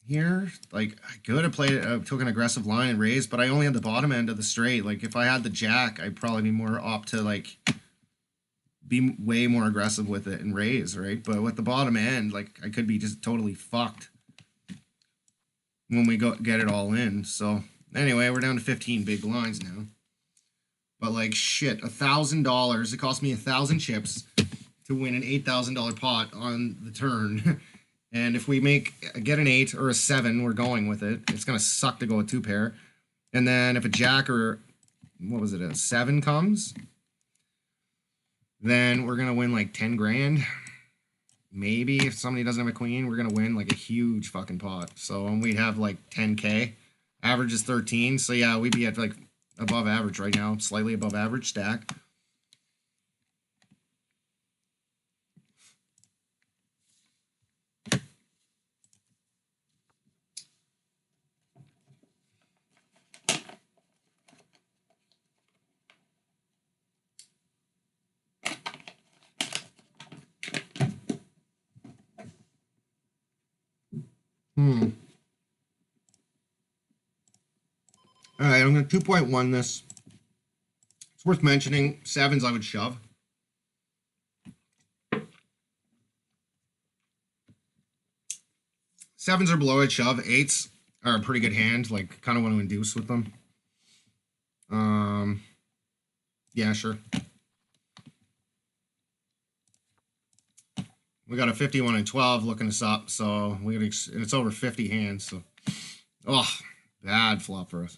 here? Like, I could have played it, took an aggressive line and raised, but I only had the bottom end of the straight. Like, if I had the jack, I'd probably be more opt to, like, be way more aggressive with it and raise, right? But with the bottom end, like, I could be just totally fucked when we get it all in. So, anyway, we're down to 15 big blinds now. But, like, shit, $1,000. It cost me 1,000 chips to win an $8,000 pot on the turn. And if we get an 8 or a 7, we're going with it. It's going to suck to go with 2 pair. And then if a jack or, what was it, a 7 comes, then we're going to win like 10 grand. Maybe if somebody doesn't have a queen, we're going to win like a huge fucking pot. So we'd have like 10K. Average is 13. So yeah, we'd be at like above average right now, slightly above average stack. All right, I'm going to 2.1 this. It's worth mentioning, 7s I would shove. 7s are below, I'd shove. 8s are a pretty good hand, like, kind of want to induce with them. Yeah, sure. We got a 51 and 12 looking us up, so it's over 50 hands. So, oh, bad flop for us.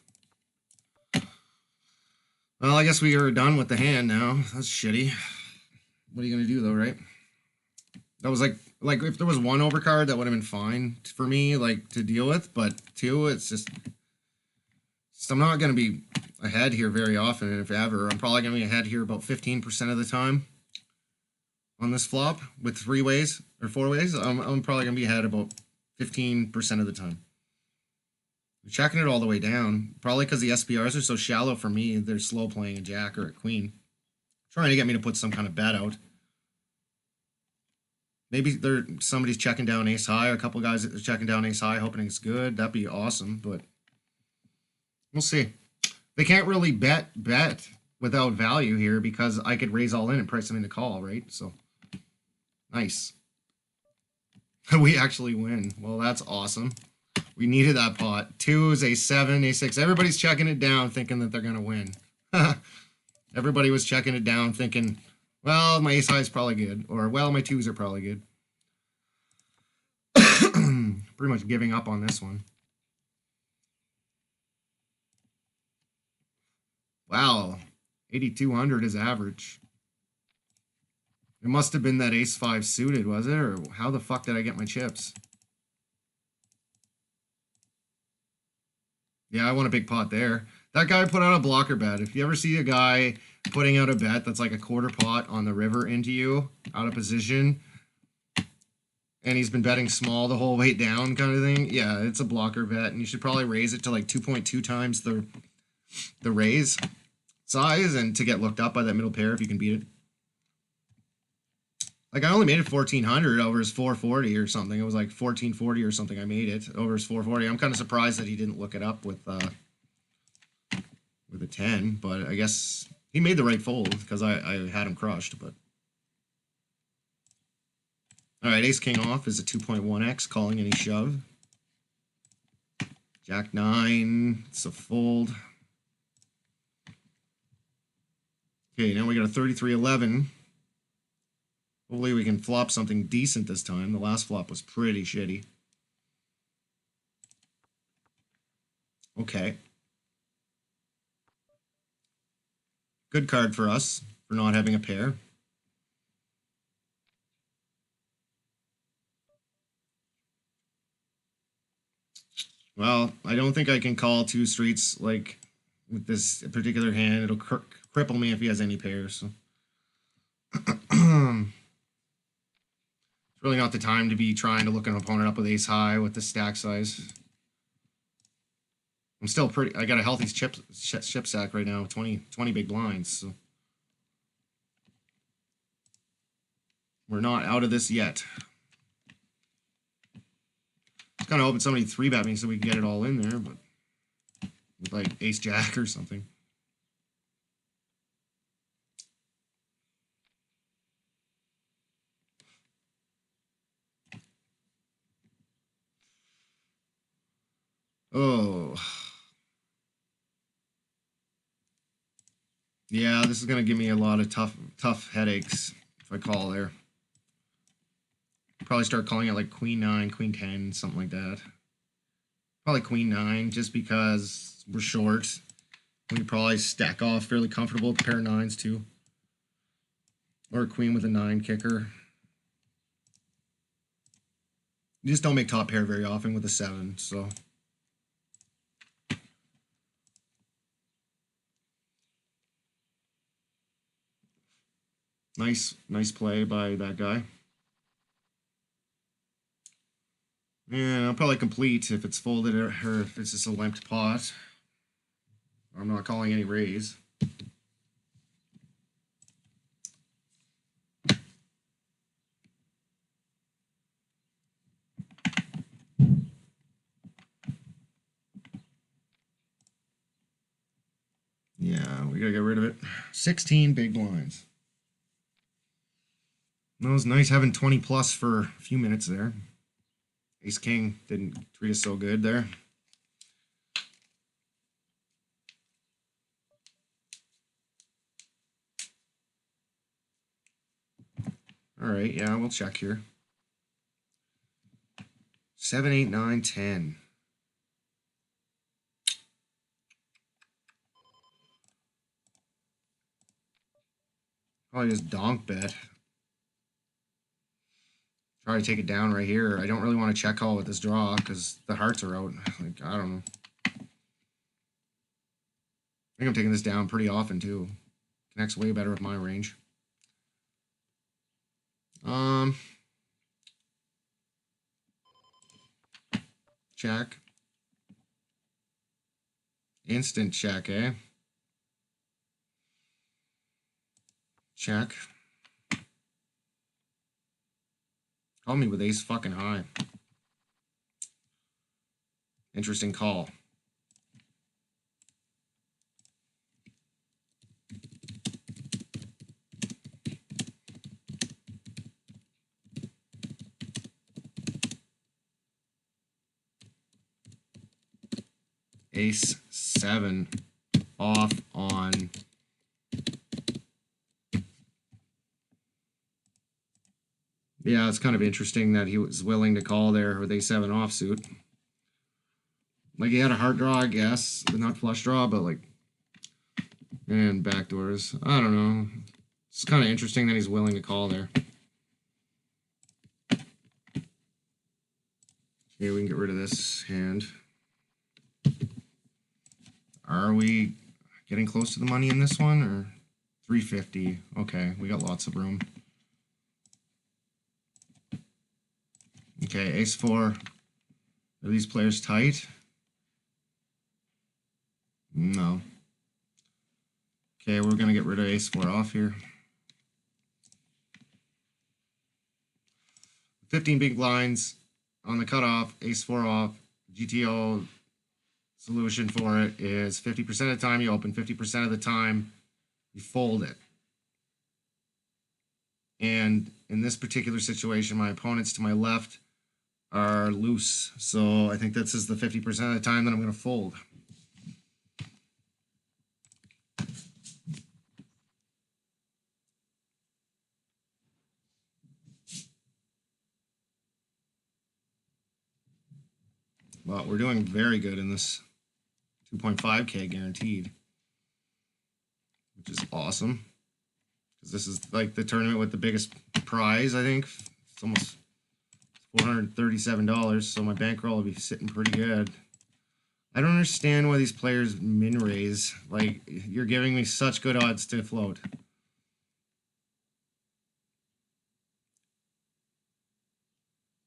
Well, I guess we are done with the hand now. That's shitty. What are you gonna do though, right? That was like if there was 1 overcard, that would have been fine for me, like to deal with. But 2, it's just I'm not gonna be ahead here very often, if ever. I'm probably gonna be ahead here about 15% of the time on this flop with 3 ways or 4 ways. I'm probably gonna be ahead about 15% of the time. I'm checking it all the way down, probably because the SPRs are so shallow for me. They're slow playing a jack or a queen, trying to get me to put some kind of bet out. Maybe somebody's checking down ace high, or a couple guys are checking down ace high, hoping it's good. That'd be awesome, but we'll see. They can't really bet without value here because I could raise all in and price them into call, right? So nice. We actually win. Well, that's awesome. We needed that pot. 2 is a7, a6. Everybody's checking it down thinking that they're going to win. Everybody was checking it down thinking, well, my ace high is probably good. Or, well, my 2s are probably good. Pretty much giving up on this one. Wow. 8,200 is average. It must have been that ace 5 suited, was it? Or how the fuck did I get my chips? Yeah, I won a big pot there. That guy put out a blocker bet. If you ever see a guy putting out a bet that's like a quarter pot on the river into you, out of position, and he's been betting small the whole way down kind of thing, yeah, it's a blocker bet, and you should probably raise it to like 2.2 times the raise size and to get looked up by that middle pair if you can beat it. Like, I only made it 1,400 over his 440 or something. It was like 1,440 or something I made it over his 440. I'm kind of surprised that he didn't look it up with a 10, but I guess he made the right fold because I had him crushed. But all right, ace king off is a 2.1x, calling any shove. Jack 9, it's a fold. Okay, now we got a 33-11. Hopefully we can flop something decent this time. The last flop was pretty shitty. Okay. Good card for us for not having a pair. Well, I don't think I can call two streets like with this particular hand. It'll cripple me if he has any pairs. So. It's really not the time to be trying to look an opponent up with ace high with the stack size. I'm still pretty. I got a healthy chip stack right now. 20 big blinds. So we're not out of this yet. I was kind of hoping somebody 3-bet me so we can get it all in there, but with like ace jack or something. Oh. Yeah, this is going to give me a lot of tough headaches if I call there. Probably start calling it like queen 9, queen 10, something like that. Probably queen 9 just because we're short. We could probably stack off fairly comfortable with a pair of 9s too. Or a queen with a 9 kicker. You just don't make top pair very often with a 7, so... Nice play by that guy. Yeah, I'll probably complete if it's folded or if it's just a limped pot. I'm not calling any raise. Yeah, we gotta get rid of it. 16 big blinds. That was nice having 20 plus for a few minutes there. Ace King didn't treat us so good there. All right, yeah, we'll check here. 7, 8, 9, 10. Probably just donk bet. Try to take it down right here. I don't really want to check call with this draw because the hearts are out. Like, I don't know. I think I'm taking this down pretty often too. Connects way better with my range. Check. Instant check, eh? Check. Call me with ace fucking high. Interesting call. Ace 7 off on yeah, it's kind of interesting that he was willing to call there with ace 7 offsuit. Like he had a heart draw, I guess, but not flush draw, but like and backdoors. I don't know. It's kind of interesting that he's willing to call there. Okay, we can get rid of this hand. Are we getting close to the money in this one, or 350? Okay, we got lots of room. Okay, ace 4. Are these players tight? No. Okay, we're gonna get rid of ace 4 off here. 15 big blinds on the cutoff, ace 4 off. GTO solution for it is 50% of the time you open, 50% of the time you fold it. And in this particular situation, my opponents to my left are loose. So I think this is the 50% of the time that I'm going to fold. Well, we're doing very good in this 2.5K guaranteed, which is awesome. Because this is like the tournament with the biggest prize, I think. It's almost $437, so my bankroll will be sitting pretty good. I don't understand why these players min raise. Like, you're giving me such good odds to float.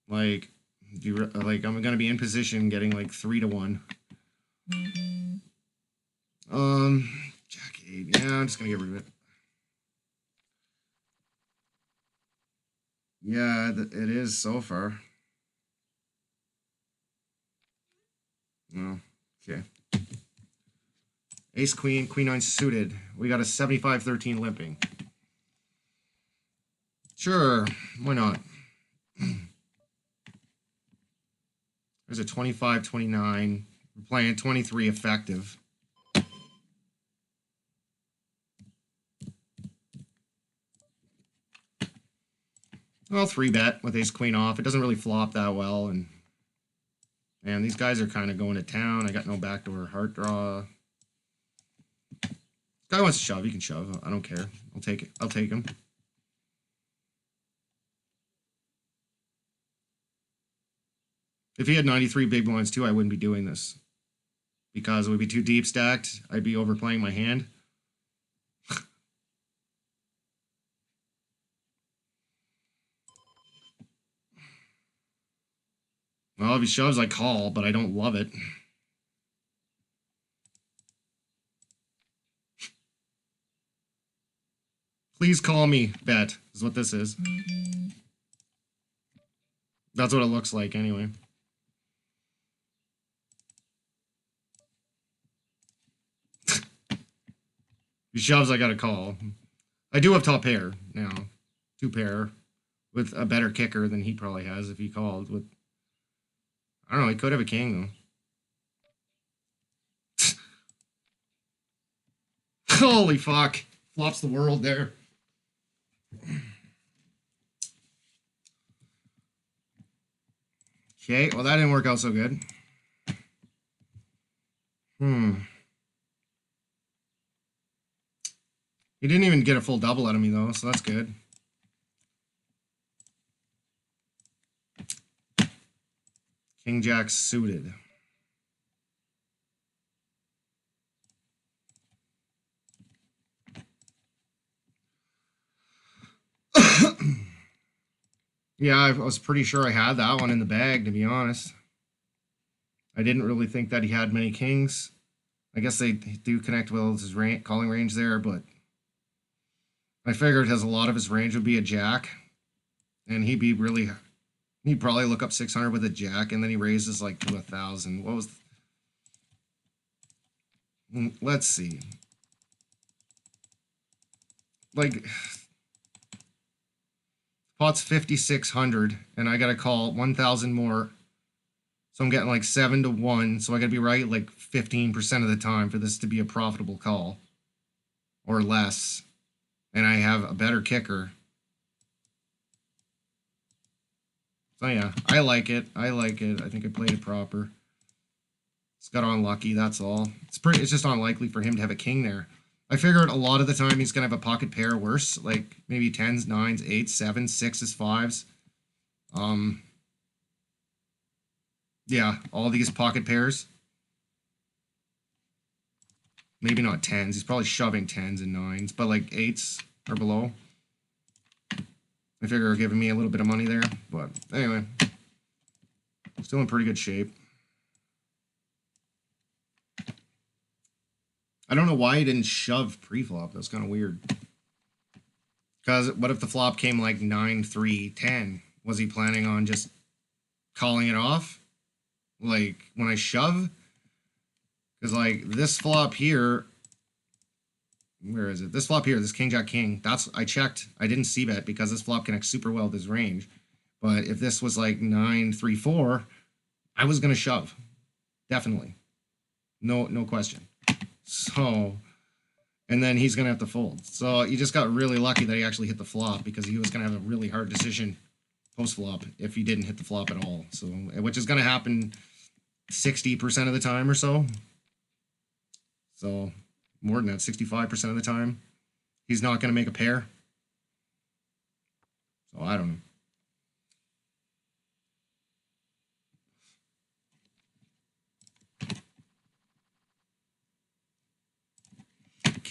Like, I'm gonna be in position getting like 3-1. Jack 8. Yeah, I'm just gonna get rid of it. Yeah, it is so far. Oh, okay. Ace, queen, queen 9 suited. We got a 75-13 limping. Sure, why not? There's a 25-29. We're playing 23 effective. Well, 3-bet with ace queen off. It doesn't really flop that well, and man, these guys are kind of going to town. I got no backdoor heart draw. Guy wants to shove. He can shove. I don't care. I'll take it. I'll take him. If he had 93 big blinds too, I wouldn't be doing this because it would be too deep stacked. I'd be overplaying my hand. Well, if he shoves, I call, but I don't love it. Please call me, bet, is what this is. That's what it looks like, anyway. If he shoves, I got to call. I do have top pair now. 2 pair with a better kicker than he probably has if he called. With I don't know, he could have a king, though. Holy fuck. Flops the world there. Okay, well, that didn't work out so good. He didn't even get a full double out of me, though, so that's good. King Jack suited. Yeah, I was pretty sure I had that one in the bag, to be honest. I didn't really think that he had many kings. I guess they do connect well with his calling range there, but I figured a lot of his range would be a jack, and he'd probably look up 600 with a jack, and then he raises like to 1,000. What was? Let's see. Like, pot's 5,600, and I gotta call 1,000 more. So I'm getting like 7-1. So I gotta be right like 15% of the time for this to be a profitable call, or less. And I have a better kicker. So yeah, I like it. I like it. I think I played it proper. It's got unlucky, that's all. It's just unlikely for him to have a king there. I figured a lot of the time he's gonna have a pocket pair worse, like maybe 10s, 9s, 8s, 7s, 6s, 5s. Yeah, all these pocket pairs. Maybe not 10s. He's probably shoving 10s and 9s, but like 8s or below. I figure they're giving me a little bit of money there, but anyway, still in pretty good shape. I don't know why he didn't shove pre-flop. That's kind of weird. Because what if the flop came like 9-3-10? Was he planning on just calling it off? Like when I shove? Because like this flop here, where is it? This flop here, this king jack king. I checked. I didn't see bet because this flop connects super well with his range. But if this was like 9-3-4, I was gonna shove, definitely, no question. So, and then he's gonna have to fold. So you just got really lucky that he actually hit the flop because he was gonna have a really hard decision post flop if he didn't hit the flop at all. So, which is gonna happen 60% of the time or so. So more than that, 65% of the time, he's not gonna make a pair. So I don't know.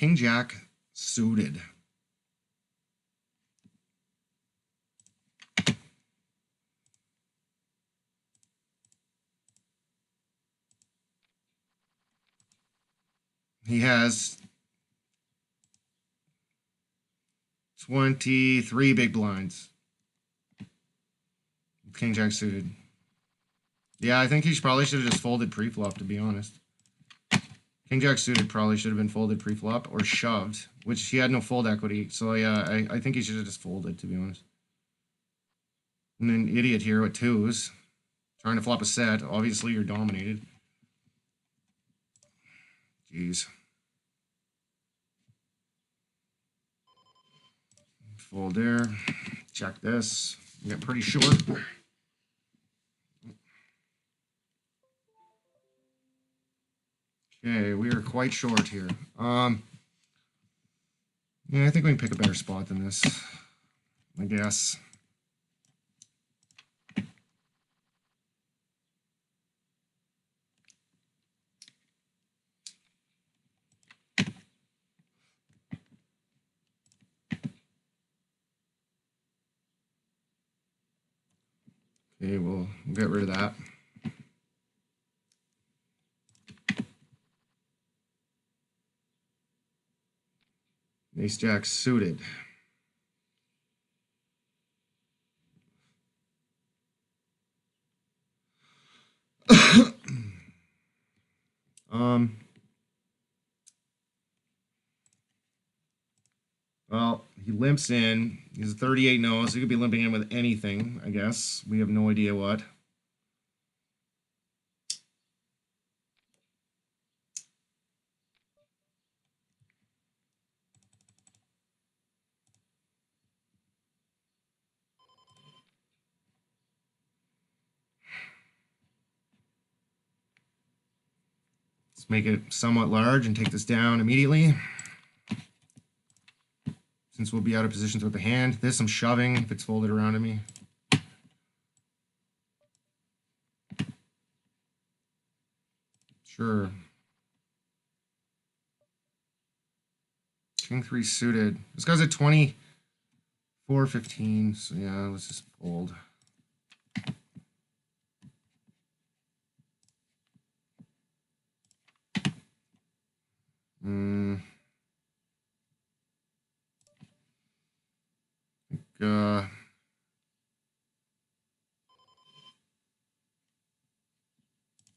king jack suited. He has 23 big blinds. King jack suited. Yeah, I think he probably should have just folded pre-flop, to be honest. King jack suited probably should have been folded pre-flop or shoved, which he had no fold equity. So yeah, I think he should have just folded, to be honest. And then idiot here with twos, trying to flop a set. Obviously, you're dominated. Jeez. Fold there. Check this. We get pretty short. Okay, we are quite short here. Yeah, I think we can pick a better spot than this, I guess. Okay, we'll get rid of that. Ace jack suited. Well, he limps in. He's a 38 no, so he could be limping in with anything, I guess. We have no idea what. Let's make it somewhat large and take this down immediately, since we'll be out of positions with the hand. This I'm shoving if it's folded around to me. Sure. King 3 suited. This guy's at 24-15, so yeah, let's just fold.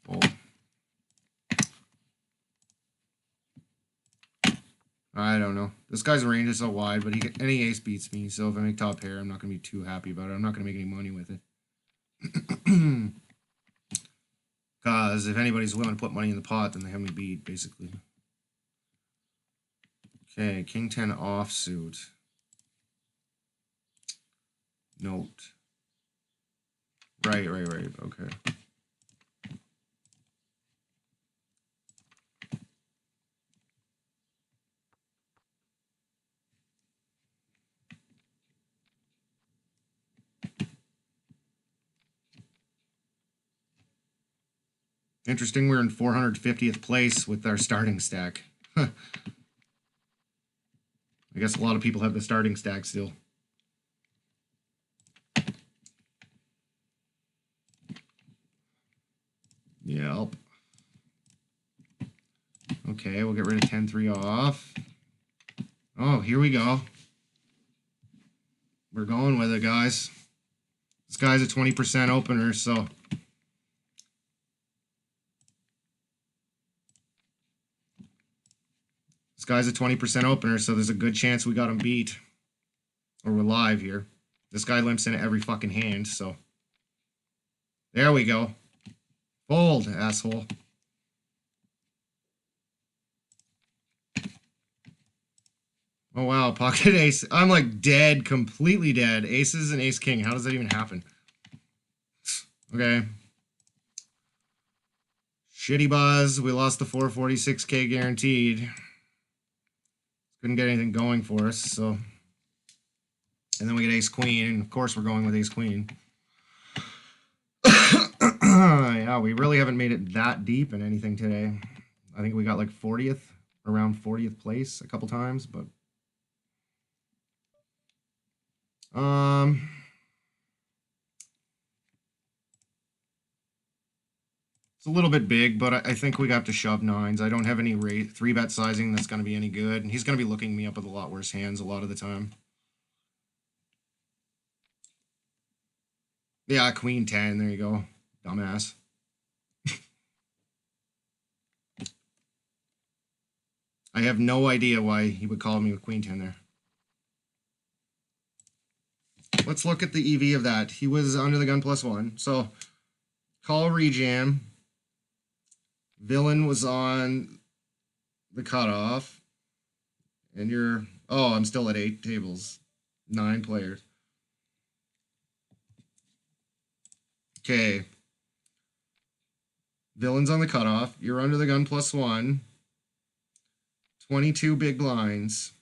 Fold. I don't know. This guy's range is so wide, but any ace beats me, so if I make top pair, I'm not going to be too happy about it. I'm not going to make any money with it. Because if anybody's willing to put money in the pot, then they have me beat, basically. Okay, king 10 offsuit. Note. Right. Okay. Interesting, we're in 450th place with our starting stack. I guess a lot of people have the starting stack still. Yep. Okay, we'll get rid of 10-3 off. Oh, here we go. We're going with it, guys. This guy's a 20% opener, so... This guy's a 20% opener, so there's a good chance we got him beat. Or we're live here. This guy limps in every fucking hand, so... There we go. Fold, asshole. Oh, wow, pocket ace. I'm like dead, completely dead. Aces and ace king. How does that even happen? Okay. Shitty buzz. We lost the 446k guaranteed. Couldn't get anything going for us, so. And then we get ace queen, and of course we're going with ace queen. Yeah, we really haven't made it that deep in anything today. I think we got like 40th around 40th place a couple times, but it's a little bit big, but I think we got to shove nines. I don't have any 3-bet sizing that's going to be any good, and he's going to be looking me up with a lot worse hands a lot of the time. Yeah, queen 10. There you go, dumbass. I have no idea why he would call me with queen 10 there. Let's look at the EV of that. He was under the gun +1. So, call rejam. Villain was on the cutoff. And you're... Oh, I'm still at 8 tables. 9 players. Okay. Villain's on the cutoff. You're under the gun +1. 22 big blinds.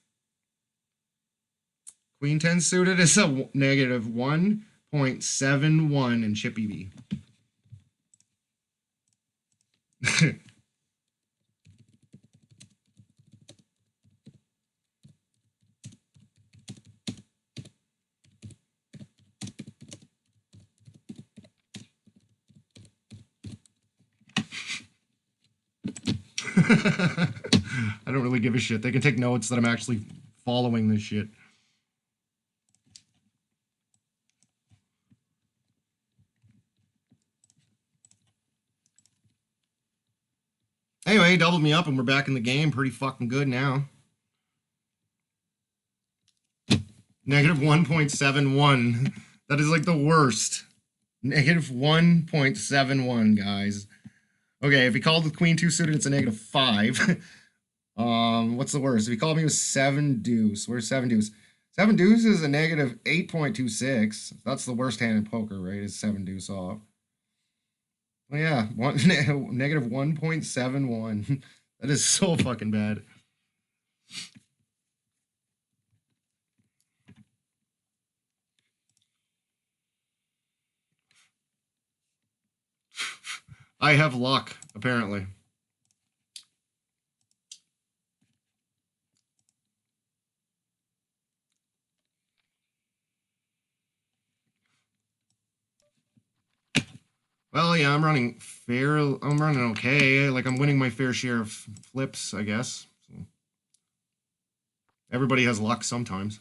Queen 10 suited is a negative 1.71 in chip EV. I don't really give a shit. They can take notes that I'm actually following this shit. Anyway, he doubled me up and we're back in the game. Pretty fucking good now. Negative 1.71. That is like the worst. Negative 1.71, guys. Okay, if he called with queen 2 suited, it's a negative 5. What's the worst? If he called me with 7 deuce, where's 7 deuce? 7 deuce is a negative 8.26. That's the worst hand in poker, right? Is 7 deuce off. Oh yeah, negative 1.71. That is so fucking bad. I have luck, apparently. Well, yeah, I'm running okay. Like, I'm winning my fair share of flips, I guess. So. Everybody has luck sometimes.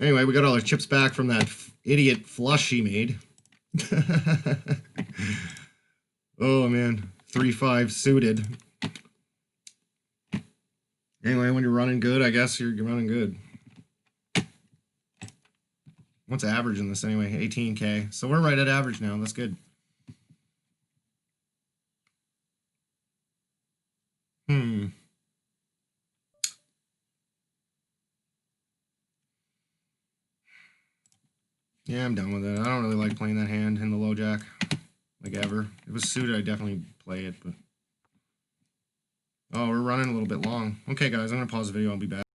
Anyway, we got all our chips back from that idiot flush he made. Oh, man. 3-5 suited. Anyway, when you're running good, I guess you're running good. What's average in this anyway? 18K. So we're right at average now. That's good. Yeah, I'm done with it. I don't really like playing that hand in the low jack, like ever. If it was suited, I'd definitely play it, but... Oh, we're running a little bit long. Okay, guys, I'm going to pause the video. I'll be back.